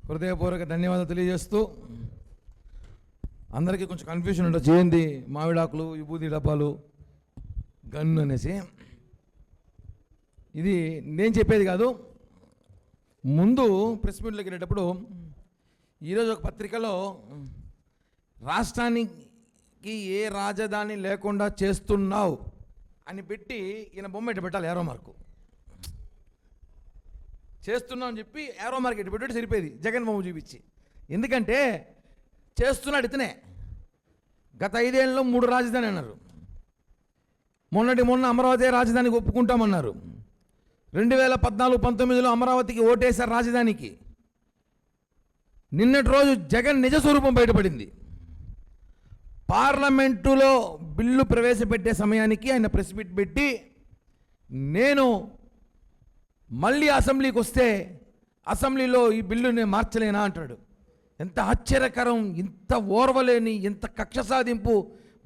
హృదయపూర్వక ధన్యవాదాలు తెలియజేస్తూ, అందరికీ కొంచెం కన్ఫ్యూషన్ ఉంటుంది. చేయండి మామిడాకులు, విభూది డబ్బాలు, గన్ను అనేసి. ఇది నేను చెప్పేది కాదు. ముందు ప్రెస్ మీట్లోకి వెళ్ళేటప్పుడు ఈరోజు ఒక పత్రికలో రాష్ట్రానికి ఏ రాజధాని లేకుండా చేస్తున్నావు అని పెట్టి ఈయన బొమ్మ ఇటు పెట్టాలి, ఏరో మార్కు చేస్తున్నాం అని చెప్పి ఏరో మార్క్ ఇటు పెట్టి సరిపోయేది జగన్ బొమ్మ చూపించి. ఎందుకంటే చేస్తున్నాడు ఇతనే. గత 5 ఏళ్ళలో 3 రాజధాని అన్నారు. మొన్న అమరావతి రాజధానికి ఒప్పుకుంటామన్నారు. 2014-19లో అమరావతికి ఓటేశారు రాజధానికి. నిన్నటి రోజు జగన్ నిజ స్వరూపం బయటపడింది. పార్లమెంటులో బిల్లు ప్రవేశపెట్టే సమయానికి ఆయన ప్రెస్ మీట్ పెట్టి, నేను మళ్ళీ అసెంబ్లీకి వస్తే అసెంబ్లీలో ఈ బిల్లు నేను మార్చలేనా అంటాడు. ఎంత ఆశ్చర్యకరం! ఇంత ఓర్వలేని, ఎంత కక్ష సాధింపు!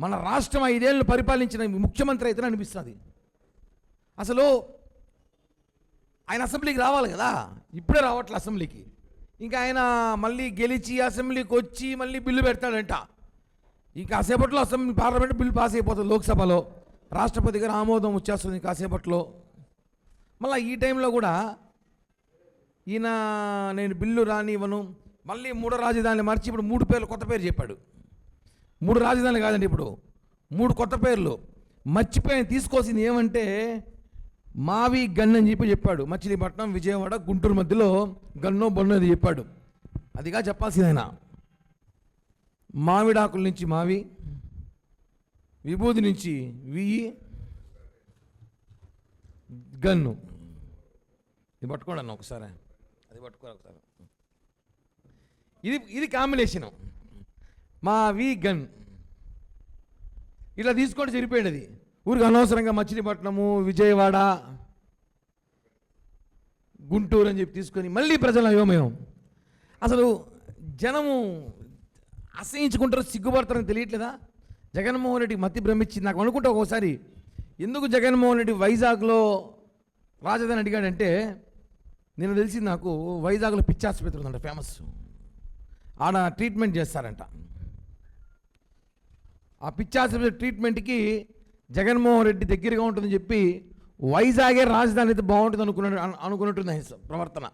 మన రాష్ట్రం 5 ఏళ్ళు పరిపాలించిన ముఖ్యమంత్రి అయితే అనిపిస్తుంది. అసలు ఆయన అసెంబ్లీకి రావాలి కదా, ఇప్పుడే రావట్లే అసెంబ్లీకి. ఇంకా ఆయన మళ్ళీ గెలిచి అసెంబ్లీకి వచ్చి మళ్ళీ బిల్లు పెడతాడంట. ఇంకా కాసేపట్లో అసెంబ్లీ పార్లమెంట్ బిల్లు పాస్ అయిపోతుంది. లోక్సభలో రాష్ట్రపతి గారు ఆమోదం వచ్చేస్తుంది కాసేపట్లో. మళ్ళీ ఈ టైంలో కూడా ఈయన నేను బిల్లు రానివ్వను, మళ్ళీ 3 రాజధానులు మార్చి ఇప్పుడు 3 పేర్లు కొత్త పేరు చెప్పాడు. 3 రాజధానులు కాదండి, ఇప్పుడు 3 కొత్త పేర్లు. మర్చిపోయిన తీసుకోవాల్సింది ఏమంటే మావి గన్ అని చెప్పాడు. మచిలీపట్నం, విజయవాడ, గుంటూరు మధ్యలో గన్నో బొన్నో అది చెప్పాడు. అదిగా చెప్పాల్సింది ఆయన. మామిడాకుల నుంచి మావి, విభూది నుంచి వియ్యి, గన్ను. ఇది పట్టుకోండి అన్న ఒకసారి, అది పట్టుకోవాలి ఒకసారి. ఇది కాంబినేషను, మావి గన్. ఇలా తీసుకుంటే సరిపోయింది. అది ఊరికి అనవసరంగా మచిలీపట్నము, విజయవాడ, గుంటూరు అని చెప్పి తీసుకొని మళ్ళీ ప్రజల అయోమయం. అసలు జనము అసహించుకుంటారు, సిగ్గుపడతారని తెలియట్లేదా? జగన్మోహన్ రెడ్డి మతి భ్రమించింది. నాకు అనుకుంటా ఒకసారి, ఎందుకు జగన్మోహన్ రెడ్డి వైజాగ్లో రాజధాని అడిగాడంటే, నేను తెలిసింది నాకు, వైజాగ్లో పిచ్చి ఆసుపత్రి ఉందంట, ఫేమస్. ఆడ ట్రీట్మెంట్ చేస్తారంట. ఆ పిచ్చి ఆసుపత్రి ట్రీట్మెంట్కి జగన్మోహన్ రెడ్డి దగ్గరగా ఉంటుందని చెప్పి వైజాగే రాజధాని అయితే బాగుంటుంది అనుకున్నట్టుంది ప్రవర్తన.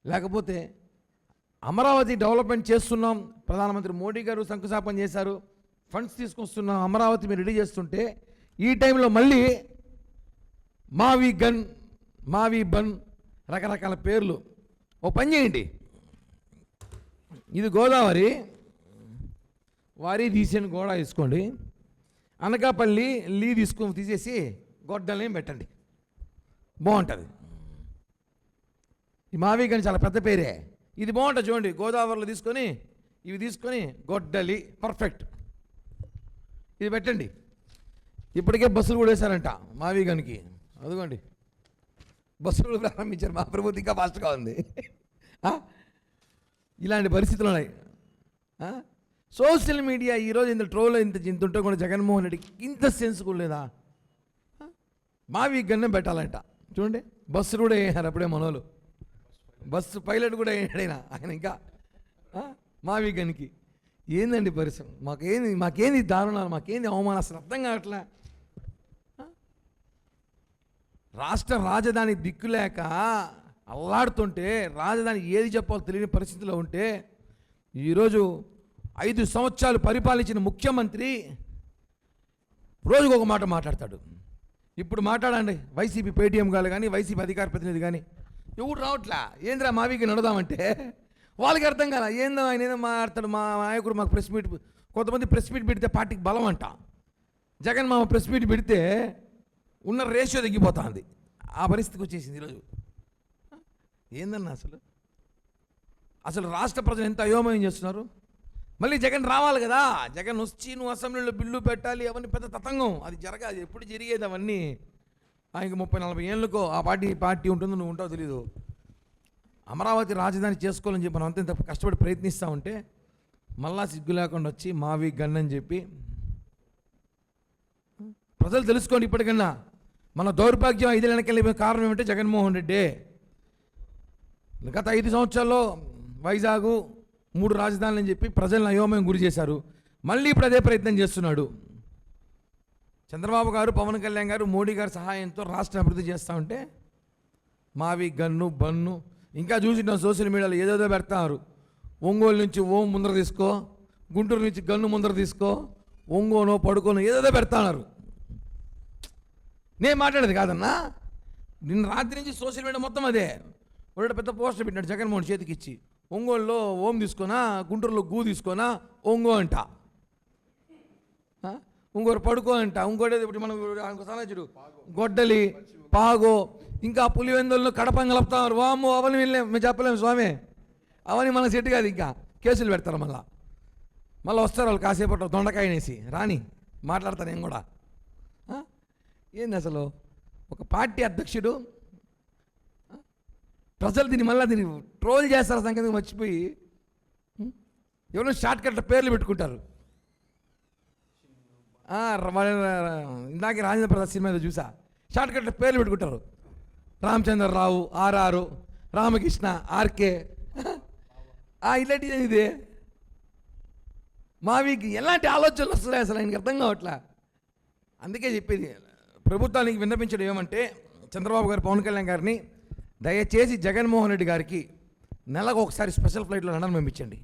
లేకపోతే అమరావతి డెవలప్మెంట్ చేస్తున్నాం, ప్రధానమంత్రి మోడీ గారు శంకుస్థాపన చేశారు, ఫండ్స్ తీసుకొస్తున్నాం, అమరావతి మీరు రెడీ చేస్తుంటే ఈ టైంలో మళ్ళీ మావి గన్, మావి బన్, రకరకాల పేర్లు. ఓ పని చేయండి, ఇది గోదావరి, వారి తీసేని గోడ తీసుకోండి, అనకాపల్లి లీ తీసేసి గొడ్డల్ని పెట్టండి, బాగుంటుంది. ఈ మావి గన్ చాలా పెద్ద పేరే, ఇది బాగుంటుంది. చూడండి, గోదావరిలో తీసుకొని ఇవి తీసుకొని గొడ్డలి, పర్ఫెక్ట్. ఇది పెట్టండి. ఇప్పటికే బస్సులు కూడా వేశారంట మావి గన్కి. అదిగోండి, బస్సులు కూడా ప్రారంభించారు. మా ప్రభుత్వం ఇంకా ఫాస్ట్గా ఉంది. ఇలాంటి పరిస్థితులు ఉన్నాయి. సోషల్ మీడియా ఈరోజు ఇంత ట్రోల్ ఇంత ఉంటే కూడా జగన్మోహన్ రెడ్డికి ఇంత సెన్స్ కూడా లేదా? మావి గన్నం పెట్టాలంట. చూడండి, బస్సు కూడా వేయారు అప్పుడే మనోళ్ళు, బస్సు పైలట్ కూడా వేయడైనా ఆయన. ఇంకా మావి గన్కి ఏందండి పరిశ్రమ? మాకేంది దారుణాలు, మాకేంది అవమానం, అసలు అర్థం కావట్లే. రాష్ట్ర రాజధాని దిక్కులేక అల్లాడుతుంటే, రాజధాని ఏది చెప్పాలో తెలియని పరిస్థితిలో ఉంటే, ఈరోజు 5 సంవత్సరాలు పరిపాలించిన ముఖ్యమంత్రి రోజుకు ఒక మాట మాట్లాడతాడు. ఇప్పుడు మాట్లాడండి, వైసీపీ పేటీఎం గారు కానీ, వైసీపీ అధికార ప్రతినిధి కానీ ఎవరు రావట్లా. ఏంద్రా మావికి నడదామంటే వాళ్ళకి అర్థం కాల. ఏందో ఆయన ఏదో మాట్లాడతాడు, మా నాయకుడు మాకు ప్రెస్ మీట్, కొంతమంది ప్రెస్ మీట్ పెడితే పార్టీకి బలం అంట. జగన్ మామ ప్రెస్ మీట్ పెడితే ఉన్న రేషియో తగ్గిపోతుంది. ఆ పరిస్థితికి వచ్చేసింది ఈరోజు. ఏందన్నా అసలు రాష్ట్ర ప్రజలు ఎంత అయోమయం చేస్తున్నారు. మళ్ళీ జగన్ రావాలి కదా, జగన్ వచ్చి నువ్వు అసెంబ్లీలో బిల్లు పెట్టాలి, అవన్నీ పెద్ద తతంగం. అది జరగాలి, ఎప్పుడు జరిగేది అవన్నీ. ఆయనకి 30-40 ఏళ్ళకో ఆ పార్టీ ఉంటుందో నువ్వు ఉంటావు తెలీదు. అమరావతి రాజధాని చేసుకోవాలని చెప్పి మనం అంత కష్టపడి ప్రయత్నిస్తూ ఉంటే మళ్ళా సిగ్గు లేకుండా వచ్చి మావి గన్ అని చెప్పి. ప్రజలు తెలుసుకోండి ఇప్పటికన్నా, మన దౌర్భాగ్యం 5 ఏళ్ళ వెనకెళ్ళిపోయిన కారణం ఏమంటే జగన్మోహన్ రెడ్డి. గత 5 సంవత్సరాల్లో వైజాగ్ 3 రాజధానులు అని చెప్పి ప్రజలను అయోమయం గురి చేశారు. మళ్ళీ ఇప్పుడు అదే ప్రయత్నం చేస్తున్నాడు. చంద్రబాబు గారు, పవన్ కళ్యాణ్ గారు, మోడీ గారి సహాయంతో రాష్ట్రం అభివృద్ధి చేస్తూ ఉంటే మావి గన్ను బన్ను ఇంకా చూసిన సోషల్ మీడియాలో ఏదేదో పెడతారు. ఒంగోలు నుంచి ఓం ముందర తీసుకో, గుంటూరు నుంచి గన్ను ముందర తీసుకో, ఒంగోనో పడుకోనో ఏదేదో పెడతాన్నారు. నేను మాట్లాడేది కాదన్నా, నిన్న రాత్రి నుంచి సోషల్ మీడియా మొత్తం అదే. ఒకటి పెద్ద పోస్టర్ పెట్టినాడు జగన్మోహన్ చేతికి ఇచ్చి, ఒంగోలులో ఓం తీసుకోనా, గుంటూరులో గూ తీసుకోనా, ఒంగో అంట, ఇంకోటి పడుకో అంట, ఇంకోటి ఇప్పుడు మనం సమాజుడు గొడ్డలి పాగో, ఇంకా పులివెందుల్లో కడపం కలుపుతారు. వాము అవని వెళ్ళలేము, మేము చెప్పలేము స్వామి, అవని మనకు సెట్ కాదు, ఇంకా కేసులు పెడతారు. మళ్ళీ వస్తారు వాళ్ళు కాసేపట్లో దొండకాయనేసి రాని మాట్లాడతాను నేను కూడా. ఏంది అసలు ఒక పార్టీ అధ్యక్షుడు, ప్రజలు దీన్ని ట్రోల్ చేస్తారు సంగతి మర్చిపోయి ఎవరైనా షార్ట్ కట్ల పేర్లు పెట్టుకుంటారు. ఇందాక రాజేంద్ర ప్రసాద్ సినిమా చూసా, షార్ట్ కట్ల పేర్లు పెట్టుకుంటారు. రామచంద్రరావు, ఆర్ఆర్, రామకృష్ణ, ఆర్కే, ఇలాంటిది ఇది. మావికి ఎలాంటి ఆలోచనలు వస్తున్నాయి అసలు ఆయనకి అర్థం కావట్లా. అందుకే చెప్పేది ప్రభుత్వానికి విన్నపించడం ఏమంటే, చంద్రబాబు గారు, పవన్ కళ్యాణ్ గారిని దయచేసి జగన్మోహన్ రెడ్డి గారికి నెలకు ఒకసారి స్పెషల్ ఫ్లైట్లో లండన్ పంపించండి.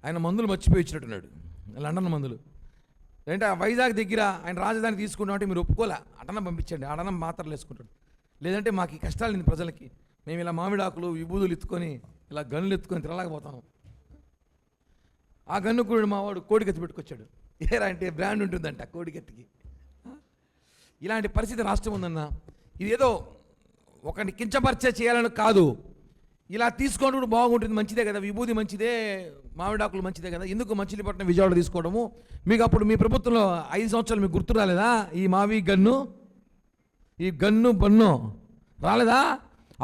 ఆయన మందులు మర్చిపోయి ఇచ్చినట్టున్నాడు, లండన్ మందులు. లేదంటే వైజాగ్ దగ్గర ఆయన రాజధాని తీసుకుంటామంటే మీరు ఒప్పుకోలే, అటనం పంపించండి, అటనం మాత్రలు వేసుకుంటాడు. లేదంటే మాకు ఈ కష్టాలు ప్రజలకి, మేము ఇలా మామిడాకులు విభూదులు ఎత్తుకొని ఇలా గన్నులు ఎత్తుకొని తిరగలేకపోతాం. ఆ గన్ను కూడా మా వాడు కోడికత్తి పెట్టుకొచ్చాడు. ఏరా అంటే బ్రాండ్ ఉంటుందంట కోడికత్తికి. ఇలాంటి పరిస్థితి రాష్ట్రం ఉందన్న. ఇది ఏదో ఒకరిని కించపరిచే చేయాలని కాదు, ఇలా తీసుకోవడం కూడా బాగుంటుంది, మంచిదే కదా, విభూది మంచిదే, మామిడాకులు మంచిదే కదా, ఎందుకు మచిలీపట్నం విజయవాడ తీసుకోవడము? మీకు అప్పుడు మీ ప్రభుత్వంలో 5 సంవత్సరాలు మీకు గుర్తు రాలేదా? ఈ మావి గన్ను, ఈ గన్ను బన్ను రాలేదా?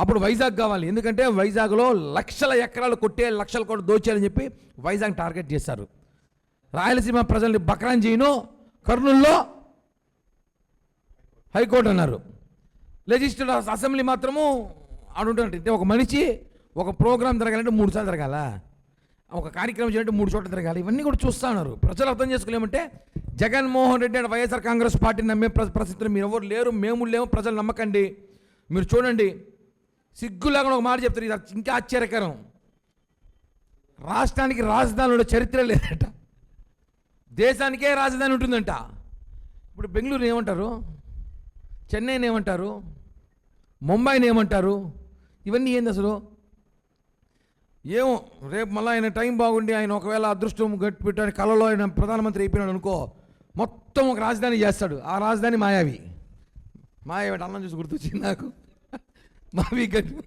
అప్పుడు వైజాగ్ కావాలి, ఎందుకంటే వైజాగ్లో లక్షల ఎకరాలు కొట్టే, లక్షల కోట్లు దోచేయాలని చెప్పి వైజాగ్ టార్గెట్ చేశారు. రాయలసీమ ప్రజల్ని బక్రాన్ చేయను, కర్నూల్లో హైకోర్టు అన్నారు. లెజిస్లేటివ్ అసెంబ్లీ మాత్రము అడుగుతుంటే ఒక మనిషి ఒక ప్రోగ్రాం జరగాలంటే 3 సార్లు జరగాల, ఒక కార్యక్రమం చేయాలంటే 3 చోట్ల జరగాలి. ఇవన్నీ కూడా చూస్తూ ఉన్నారు. ప్రజలు అర్థం చేసుకోలేమంటే జగన్మోహన్ రెడ్డి అంటే వైఎస్ఆర్ కాంగ్రెస్ పార్టీని నమ్మే పరిస్థితులు మీరు ఎవరు లేరు, మేము లేము. ప్రజలు నమ్మకండి. మీరు చూడండి, సిగ్గు లేకుండా ఒక మాట చెప్తారు, ఇది ఇంకా ఆశ్చర్యకరం. రాష్ట్రానికి రాజధానిలో చరిత్ర లేదట, దేశానికే రాజధాని ఉంటుందంట. ఇప్పుడు బెంగళూరు ఏమంటారు, చెన్నైని ఏమంటారు, ముంబైని ఏమంటారు? ఇవన్నీ ఏంది అసలు? ఏమో రేపు మళ్ళీ ఆయన టైం బాగుండి ఆయన ఒకవేళ అదృష్టం గట్టి పెట్టాడు, కళలో ఆయన ప్రధానమంత్రి అయిపోయినాడు అనుకో, మొత్తం ఒక రాజధాని చేస్తాడు. ఆ రాజధాని మాయావి. మాయావి అన్నం చూసి గుర్తొచ్చింది నాకు. మావి గట్టు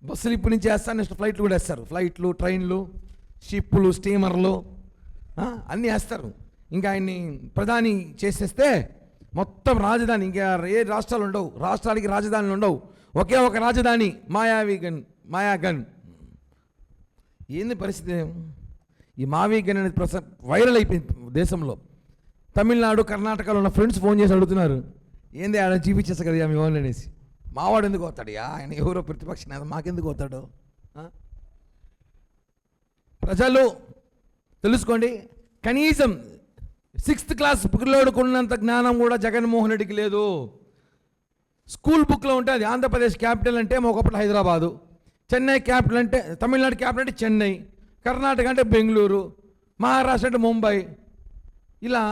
బస్సులు ఇప్పటి నుంచి వేస్తారు, నెక్స్ట్ ఫ్లైట్లు కూడా వేస్తారు. ఫ్లైట్లు, ట్రైన్లు, షిప్పులు, స్టీమర్లు అన్నీ వేస్తారు. ఇంకా ఆయన్ని ప్రధాని చేసేస్తే మొత్తం రాజధాని, ఇంకా ఏ రాష్ట్రాలు ఉండవు, రాష్ట్రాలకి రాజధానులు ఉండవు, ఒకే ఒక రాజధాని మాయావి గన్, మాయాగన్. ఏంది పరిస్థితి? ఈ మావి గన్ అనేది వైరల్ అయిపోయింది దేశంలో. తమిళనాడు, కర్ణాటకలో ఉన్న ఫ్రెండ్స్ ఫోన్ చేసి అడుగుతున్నారు, ఏంది ఆడ చూపించేస్తా కదా మీ వాళ్ళు అనేసి. మావాడు ఎందుకు అవుతాడు? ఆయన ఎవరో ప్రతిపక్ష నేత, మాకెందుకు అవుతాడు? ప్రజలు తెలుసుకోండి, కనీసం 6th క్లాస్ పిల్లోడుకు ఉన్నంత జ్ఞానం కూడా జగన్మోహన్ రెడ్డికి లేదు. స్కూల్ బుక్లో ఉంటుంది ఆంధ్రప్రదేశ్ క్యాపిటల్ అంటే ఒకప్పుడు హైదరాబాదు, చెన్నై క్యాపిటల్ అంటే, తమిళనాడు క్యాపిటల్ అంటే చెన్నై, కర్ణాటక అంటే బెంగళూరు, మహారాష్ట్ర అంటే ముంబై. ఇలా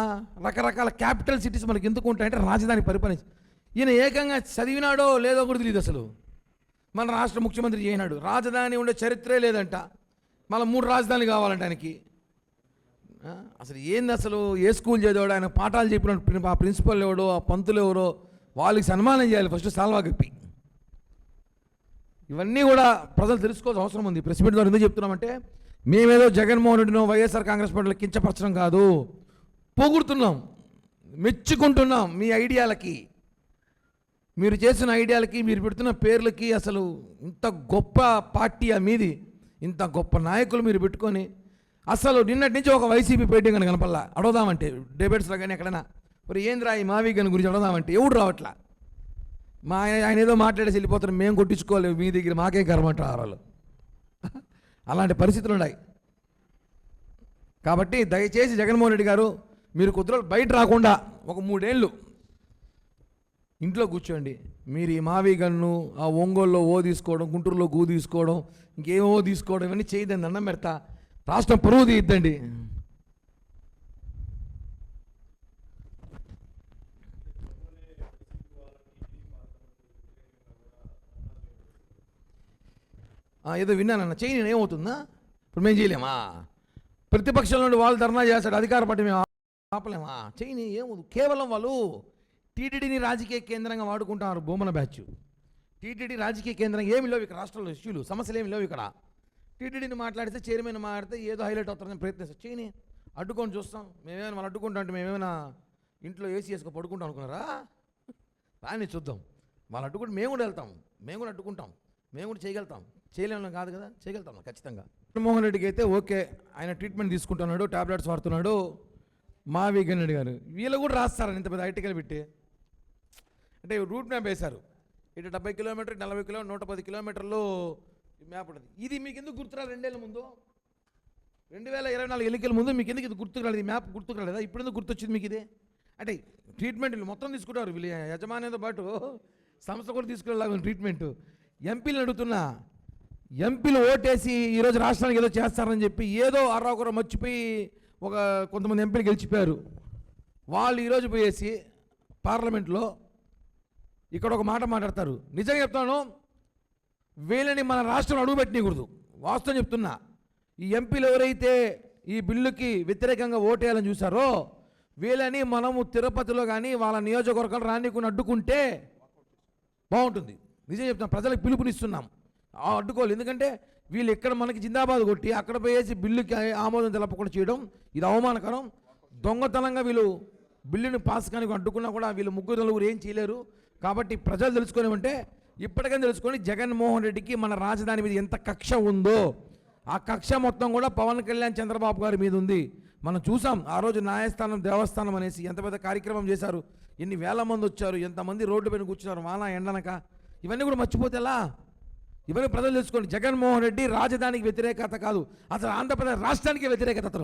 రకరకాల క్యాపిటల్ సిటీస్ మనకి ఎందుకు ఉంటాయంటే రాజధాని పరిపాలించి. ఈయన ఏకంగా చదివినాడో లేదో కూడా తెలియదు అసలు. మన రాష్ట్ర ముఖ్యమంత్రి చేయనాడు, రాజధాని ఉండే చరిత్రే లేదంట, మళ్ళీ 3 రాజధానులు కావాలంట ఆయనకి. అసలు ఏంది అసలు? ఏ స్కూల్ చదివాడు ఆయన? పాఠాలు చెప్పిన ఆ ప్రిన్సిపల్ ఎవడో, ఆ పంతులు ఎవరో, వాళ్ళకి సన్మానం చేయాలి ఫస్ట్, సాల్వా కప్పి. ఇవన్నీ కూడా ప్రజలు తెలుసుకోవాల్సిన అవసరం ఉంది. ప్రెస్ మీట్ ద్వారా ఎందుకు చెప్తున్నామంటే, మేమేదో జగన్మోహన్ రెడ్డినో వైఎస్ఆర్ కాంగ్రెస్ పార్టీలో కించపరచడం కాదు, పొగుడుతున్నాం, మెచ్చుకుంటున్నాం మీ ఐడియాలకి, మీరు చేసిన ఐడియాలకి, మీరు పెడుతున్న పేర్లకి. అసలు ఇంత గొప్ప పార్టీ మీది, ఇంత గొప్ప నాయకులు మీరు పెట్టుకొని, అసలు నిన్నటి నుంచి ఒక వైసీపీ పేటీ కానీ కనపల్లా. అడగదామంటే డిబేట్స్లో కానీ ఎక్కడైనా, మరి ఏంద్రా ఈ మావి గన్ గురించి అడగదామంటే ఎవడు రావట్లా. ఆయన ఏదో మాట్లాడేసి వెళ్ళిపోతారు, మేము కొట్టించుకోలేము మీ దగ్గర, మాకేం కర్మంటారు వాళ్ళు. అలాంటి పరిస్థితులు ఉన్నాయి. కాబట్టి దయచేసి జగన్మోహన్ రెడ్డి గారు మీరు కొద్ది రోజులు బయట రాకుండా ఒక 3 ఏళ్ళు ఇంట్లో కూర్చోండి. మీరు ఈ మావి గన్ను, ఆ ఒంగోలులో తీసుకోవడం, గుంటూరులో తీసుకోవడం, ఇంకేమో తీసుకోవడం ఇవన్నీ చేయదండి. అన్నం పెడతా, రాష్ట్రం పరువు తీయద్దండి. ఏదో విన్నానన్న చేయి, నేను ఏమవుతుందా? ఇప్పుడు మేము చేయలేమా? ప్రతిపక్షంలో నుండి వాళ్ళు ధర్నా చేస్తాడు, అధికార పార్టీ మేము ఆపలేమా? చేయని ఏమవుతుంది? కేవలం వాళ్ళు టీటీడీని రాజకీయ కేంద్రంగా వాడుకుంటున్నారు. బొమ్మన బ్యాచ్ టీటీడీ రాజకీయ కేంద్రంగా ఏమి లేవు ఇక్కడ. రాష్ట్రంలో ఇష్యూలు, సమస్యలు ఏమి లేవు ఇక్కడ. టీటీడీని మాట్లాడితే, చైర్మన్ మాట్లాడితే ఏదో హైలైట్ అవుతారని ప్రయత్నిస్తారు. చేయని అడ్డుకొని చూస్తాం. మేమేమైనా వాళ్ళు అడ్డుకుంటా అంటే మేమేమైనా ఇంట్లో ఏసీ వేసుకొని పడుకుంటాం అనుకున్నారా? రాని చూద్దాం. వాళ్ళు అడ్డుకుంటే మేము కూడా వెళ్తాం, మేము కూడా అడ్డుకుంటాం, మేము కూడా చేయగలుగుతాం. చేయలేము కాదు కదా, చేయగలుగుతాం ఖచ్చితంగా. జగన్మోహన్ రెడ్డికి అయితే ఓకే, ఆయన ట్రీట్మెంట్ తీసుకుంటున్నాడు, టాబ్లెట్స్ వాడుతున్నాడు. మావి గన్నెడ్డి గారు వీళ్ళు కూడా రాస్తారని ఇంత పెద్ద ఐటికలు పెట్టి, అంటే రూట్ మ్యాప్ వేశారు. ఇటు 70 కిలోమీటర్, 40 కిలోమీటర్, 110 కిలోమీటర్లు మ్యాప్ ఉంటుంది. ఇది మీకు ఎందుకు గుర్తురాలి? 2 ఏళ్ళ ముందు, 2024 ఎన్నికల ముందు మీకు ఎందుకు ఇది గుర్తుకురాలేదు? ఈ మ్యాప్ గుర్తుకురాలేదా? ఇప్పుడు ఎందుకు గుర్తొచ్చింది మీకు ఇది? అంటే ట్రీట్మెంట్ మొత్తం తీసుకుంటారు వీళ్ళు, యజమానితో పాటు సంస్థ కూడా తీసుకునేలాగా ట్రీట్మెంట్. ఎంపీలు అడుగుతున్నా, ఎంపీలు ఓటేసి ఈరోజు రాష్ట్రానికి ఏదో చేస్తారని చెప్పి ఏదో అర్రాకుర మర్చిపోయి కొంతమంది ఎంపీలు గెలిచిపోయారు. వాళ్ళు ఈరోజు పోయేసి పార్లమెంట్లో ఇక్కడ ఒక మాట మాట్లాడతారు. నిజంగా చెప్తాను, వీళ్ళని మన రాష్ట్రం అడుగుపెట్టనీకూడదు. వాస్తవం చెప్తున్నా. ఈ ఎంపీలు ఎవరైతే ఈ బిల్లుకి వ్యతిరేకంగా ఓటేయాలని చూసారో వీళ్ళని మనము తిరుపతిలో కానీ వాళ్ళ నియోజకవర్గాలు రానికుండా అడ్డుకుంటే బాగుంటుంది. నిజం చెప్తాం, ప్రజలకు పిలుపునిస్తున్నాం. అడ్డుకోవాలి. ఎందుకంటే వీళ్ళు ఇక్కడ మనకి జిందాబాద్ కొట్టి అక్కడ పోయేసి బిల్లుకి ఆమోదం తెలపకుండా చేయడం ఇది అవమానకరం. దొంగతనంగా వీళ్ళు బిల్లుని పాస్ కానీ అడ్డుకున్నా కూడా వీళ్ళు 3 ఏం చేయలేరు. కాబట్టి ప్రజలు తెలుసుకోలేమంటే ఇప్పటికైనా తెలుసుకొని జగన్మోహన్ రెడ్డికి మన రాజధాని మీద ఎంత కక్ష ఉందో ఆ కక్ష మొత్తం కూడా పవన్ కళ్యాణ్, చంద్రబాబు గారి మీద ఉంది. మనం చూసాం ఆ రోజు న్యాయస్థానం దేవస్థానం అనేసి ఎంత పెద్ద కార్యక్రమం చేశారు. ఎన్ని వేల మంది వచ్చారు, ఎంతమంది రోడ్డు పైన కూర్చున్నారు వాన ఎండనక. ఇవన్నీ కూడా మర్చిపోతే ఎలా? ఇవన్నీ ప్రజలు తెలుసుకోండి. జగన్మోహన్ రెడ్డి రాజధానికి వ్యతిరేకత కాదు, అసలు ఆంధ్రప్రదేశ్ రాష్ట్రానికి వ్యతిరేకత.